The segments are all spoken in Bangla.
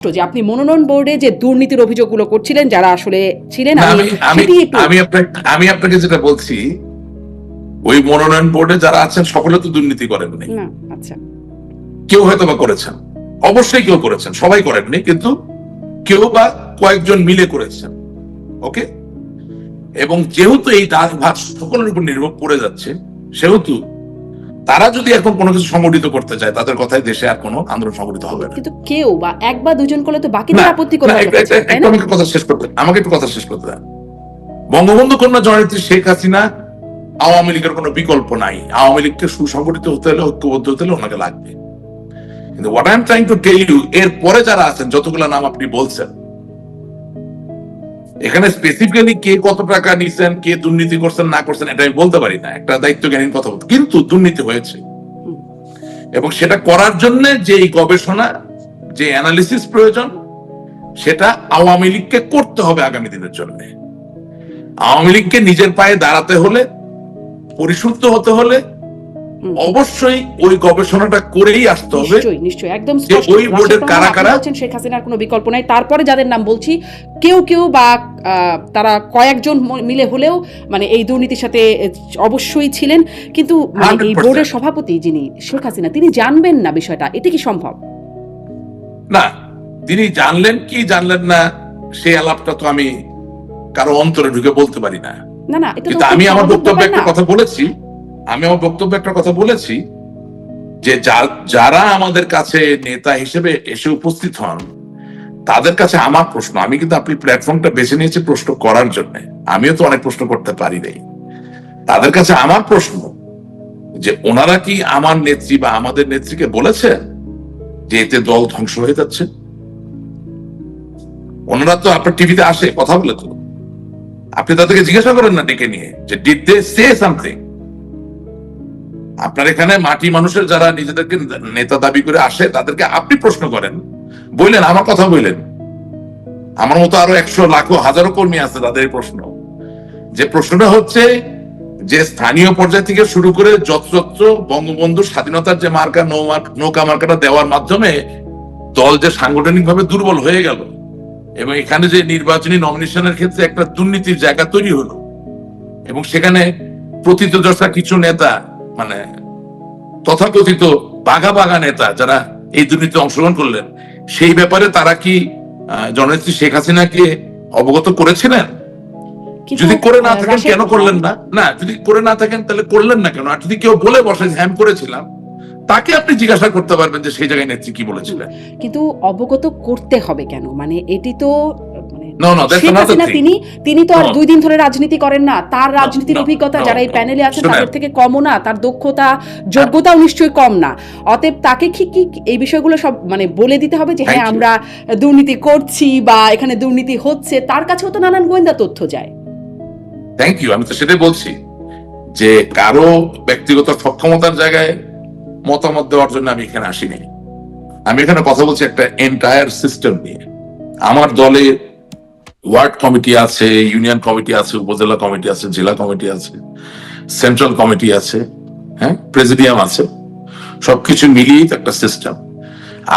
যে আপনি মনোনয়ন বোর্ডে যে দুর্নীতির অভিযোগগুলো করছিলেন যারা আসলে ছিলেন, আমি আপনাকে যেটা বলছি, ওই মনোনয়ন বোর্ডে যারা আছেন সকলে তো দুর্নীতি করেননি। আচ্ছা, কেউ হয়তো বা করেছেন, অবশ্যই কেউ করেছেন, সবাই করেননি, কিন্তু কেউ বা কয়েকজন মিলে করেছেন। ওকে, এবং যেহেতু এই ভাগ সকলের উপর নির্ভর করে যাচ্ছে, সেহেতু তারা যদি এখন কোনো কিছু সংগঠিত করতে চায়, তাদের কথায় দেশে আর কোনো আন্দোলন সংগঠিত হবে না। কিন্তু কেউ বা এক বা দুজন করলে তো বাকিদের আপত্তি করবে। আমাকে কথা শেষ করতে দেন। বঙ্গবন্ধু কন্যা জননেত্রী শেখ হাসিনা আওয়ামী লীগের কোনো বিকল্প নাই। আওয়ামী লীগকে সুসংগঠিত হতে হলে, ঐক্যবদ্ধ হতে হলে ওনাকে লাগবে। কিন্তু what I am trying to tell you, এর পরে যারা আছেন, যতগুলো নাম আপনি বলছেন, এখানে স্পেসিফিক্যালি কে কত টাকা নিছেন, কে দুর্নীতি করছেন না করছেন, এটা আমি বলতে পারি না, একটা দায়িত্বজ্ঞানীর কথা বলতে। কিন্তু দুর্নীতি হয়েছে, এবং সেটা করার জন্য যে গবেষণা, যে অ্যানালিসিস প্রয়োজন, সেটা আওয়ামী লীগকে করতে হবে আগামী দিনের জন্য। আওয়ামী লীগকে নিজের পায়ে দাঁড়াতে হলে, পরিশুদ্ধ হতে হলে অবশ্যই ওই গবেষণাটা করেই আসতে হবে। নিশ্চয়ই একদম ওই বোর্ডের কারা কারা শেখ হাসিনার কোনো বিকল্প নাই। তারপরে যাদের নাম বলছি, কেউ কেউ বা তারা কয়েকজন মিলে হলেও মানে এই দুর্নীতির সাথে অবশ্যই ছিলেন, কিন্তু এই বোর্ডের সভাপতি যিনি শেখ হাসিনা, তিনি জানবেন না বিষয়টা, এটা কি সম্ভব? না, তিনি জানলেন কি জানলেন না, সেই আলাপটা তো আমি কারো অন্তরে ঢুকে বলতে পারি না। কিন্তু আমি আমার বক্তব্যে একটা কথা বলেছি, যে যারা আমাদের কাছে নেতা হিসেবে এসে উপস্থিত হন, তাদের কাছে আমার প্রশ্ন, আমি কিন্তু আপনি প্ল্যাটফর্মটা বেছে নিয়েছি প্রশ্ন করার জন্য, আমিও তো অনেক প্রশ্ন করতে পারি নাই। তাদের কাছে আমার প্রশ্ন, যে ওনারা কি আমার নেত্রী বা আমাদের নেত্রীকে বলেছেন যে এতে দল ধ্বংস হয়ে যাচ্ছে? ওনারা তো আপনার টিভিতে আসে, কথা বলে, তো আপনি তাদেরকে জিজ্ঞাসা করেন না ডেকে নিয়ে যে ডিড দে সে সামথিং? আপনার এখানে মাটি মানুষের যারা নিজেদেরকে নেতা দাবি করে আসে, তাদেরকে আপনি প্রশ্ন করেন, বললেন, আমার কথা বললেন। আমার মতো আরো 100 লাখো হাজারো কর্মী আছে, তাদের প্রশ্ন, যে প্রশ্নটা হচ্ছে যে স্থানীয় পর্যায় থেকে শুরু করে যত্র বঙ্গবন্ধু স্বাধীনতার যে মার্কা, নৌকা মার্কাটা দেওয়ার মাধ্যমে দল যে সাংগঠনিক ভাবে দুর্বল হয়ে গেল, এবং এখানে যে নির্বাচনী নমিনেশনের ক্ষেত্রে একটা দুর্নীতির জায়গা তৈরি হলো, এবং সেখানে প্রথিতযশা কিছু নেতা, মানে তথাকথিত বাঘা বাঘা নেতা, যারা এই দুর্নীতিতে অংশগ্রহণ করলেন, সেই ব্যাপারে তারা কি জননেত্রী শেখ হাসিনাকে অবগত করেছিলেন? যদি করে না থাকেন কেন করলেন না? না, যদি করে না থাকেন তাহলে করলেন না কেন? আর যদি কেউ বলে বসে হ্যাঁ করেছিলাম, তাকে আপনি জিজ্ঞাসা করতে পারবেন যে সেই জায়গায় নেত্রী কি বলেছিলেন। কিন্তু অবগত করতে হবে কেন? মানে এটি তো তিনি তো আর 2 দিন ধরে রাজনীতি করেন না। তার রাজনীতির অভিজ্ঞতা যারা এই প্যানেলে আছেন তাদের থেকে কমও না, তার দক্ষতা যোগ্যতাও নিশ্চয়ই কম না। অতএব তাকে কি এই বিষয়গুলো সব মানে বলে দিতে হবে যে হ্যাঁ আমরা দুর্নীতি করছি বা এখানে দুর্নীতি হচ্ছে? তার কাছেও তো নানান গোয়েন্দা তথ্য যায়। থ্যাংক ইউ, আমি তো সেটাই বলছি, যে কারো ব্যক্তিগত সক্ষমতার জায়গায় মতামত দেওয়ার জন্য আমি এখানে আসিনি। আমি এখানে কথা বলছি একটা এন্টায়ার সিস্টেম নিয়ে। আমার দলে ওয়ার্ড কমিটি আছে, ইউনিয়ন কমিটি আছে, উপজেলা কমিটি আছে, জেলা কমিটি আছে, সেন্ট্রাল কমিটি আছে, হ্যাঁ, প্রেসিডিয়াম আছে, সবকিছু মিলিয়ে একটা সিস্টেম।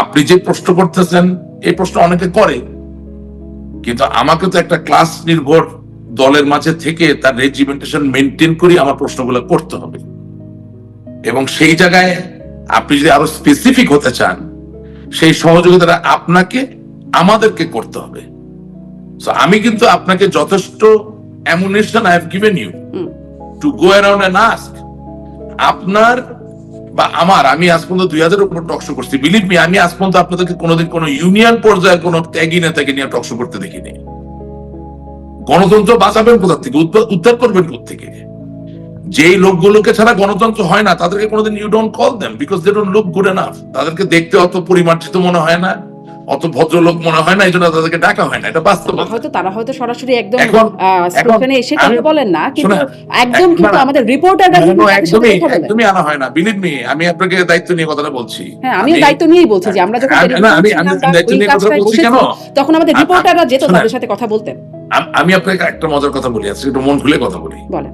আপনি যে প্রশ্ন করতেছেন, এই প্রশ্ন অনেকে করে, কিন্তু আমাকে তো একটা ক্লাস নির্ভর দলের মাঝে থেকে তার রেজিমেন্টেশন মেনটেন করে আমার প্রশ্নগুলো করতে হবে। এবং সেই জায়গায় আপনি যদি আরো স্পেসিফিক হতে চান, সেই সহযোগিতাটা আপনাকে আমাদেরকে করতে হবে। আমি কিন্তু আপনাকে যথেষ্ট ammunition I have given you to go around and ask. আপনার বা আমার, আমি আজ পর্যন্ত 2000-এর উপর টকশো করছি, বিলিভ মি, আমি আজ পর্যন্ত আপনাদেরকে কোনোদিন কোনো ইউনিয়ন পর্যায়ে কোনো ত্যাগী নেতাকে নিয়ে টকশো করতে দেখিনি। গণতন্ত্র বাঁচাবেন কোথা থেকে, উদ্ধার করবেন কোথেকে? যেই লোকগুলোকে ছাড়া গণতন্ত্র হয় না, তাদেরকে কোনোদিন you don't call them, because they don't look good enough. তাদেরকে দেখতে অত পরিমার্জিত মনে হয় না, অত ভদ্রলোক মনে হয় না, এই জন্য তাদেরকে ডাকা হয় না। এটা বাস্তব। তারা হয়তো সরাসরি একদম স্টেশনে এসে কথা বলেন না, কিন্তু একদম কিন্তু আমাদের রিপোর্টাররা একদমই আনা হয় না। বিলিভ মি, আমি আপনাকে দায়িত্ব নিয়ে কথাটা বলছি। হ্যাঁ, আমিও দায়িত্ব নিয়েই বলছি যে আমরা যখন দায়িত্ব নিয়ে কথা বলছি কেন, তখন আমাদের রিপোর্টাররা যেত, তাদের সাথে কথা বলতেন। আমি আপনাকে একটা মজার কথা বলি, আজকে একটু মন খুলে কথা বলি। বলেন।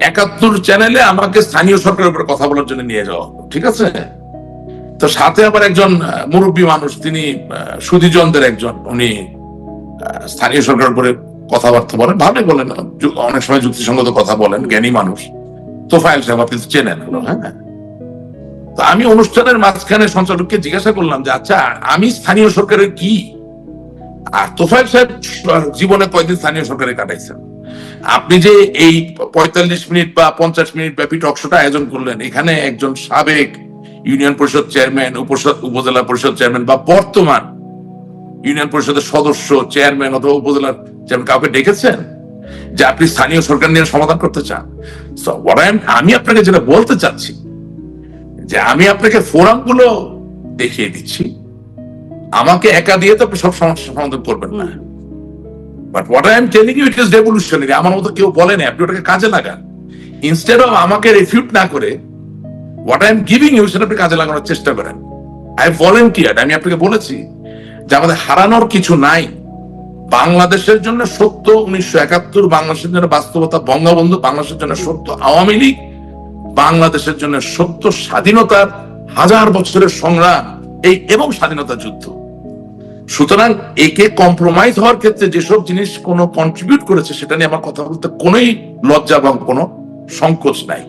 71 চ্যানেলে আমাকে স্থানীয় সরকারের উপর কথা বলার জন্য নিয়ে যাওয়া হলো, ঠিক আছে? তো সাথে আবার একজন মুরব্বী মানুষ, তিনি সুধীজনদের একজন, উনি স্থানীয় সরকার করে কথাবার্তা বলেন, ভালোই বলেন, অনেক সময় যুক্তিসঙ্গত কথা বলেন, জ্ঞানী মানুষ। তোফায়েল সাহেব আপনি তো চেনেন। হ্যাঁ, তো আমি অনুষ্ঠানের মাঝখানে সঞ্চালককে জিজ্ঞাসা করলাম যে আচ্ছা আমি স্থানীয় সরকারের কি, আর তোফায়েল সাহেব জীবনে কয়দিন স্থানীয় সরকারে কাটাইছেন, আপনি যে এই 45 মিনিট বা 50 মিনিট ব্যাপী টকশোটা আয়োজন করলেন, এখানে একজন সাবেক ইউনিয়ন পরিষদ চেয়ারম্যান, উপজেলা পরিষদ চেয়ারম্যান বা বর্তমান ইউনিয়ন পরিষদের সদস্য, চেয়ারম্যান অথবা উপজেলার চেয়ারম্যান কাউকে ডেকেছেন যে আপনি স্থানীয় সরকার নিয়ে সমাধান করতে চান? আমি আপনাকে যেটা বলতে চাচ্ছি যে আমি আপনাকে ফোরাম গুলো দেখিয়ে দিচ্ছি, আমাকে একা দিয়ে তো আপনি সব সমস্যা সমাধান করবেন না। But what I am telling you, it is revolutionary. আমার মতো কেউ বলেনি, আপনি ওটাকে কাজে লাগান। ইনস্টেড অফ আমাকে রিফিউট না করে what I am giving you সেটা আপনি কাজে লাগানোর চেষ্টা করেন। আই ভলেন্টিয়ার্ড, আমি আপনাকে বলেছি যে আমাদের হারানোর কিছু নাই। বাংলাদেশের জন্য সত্য 1971, বাংলাদেশের জন্য বাস্তবতা বঙ্গবন্ধু, বাংলাদেশের জন্য সত্য আওয়ামী লীগ, বাংলাদেশের জন্য সত্য স্বাধীনতার 1000 বছরের সংগ্রাম এই এবং স্বাধীনতা যুদ্ধ। সুতরাং একে কম্প্রোমাইজ হওয়ার ক্ষেত্রে যেসব জিনিস কোনো কন্ট্রিবিউট করেছে সেটা নিয়ে আমার কথা বলতে কোনোই লজ্জা এবং কোনো সংকোচ নাই।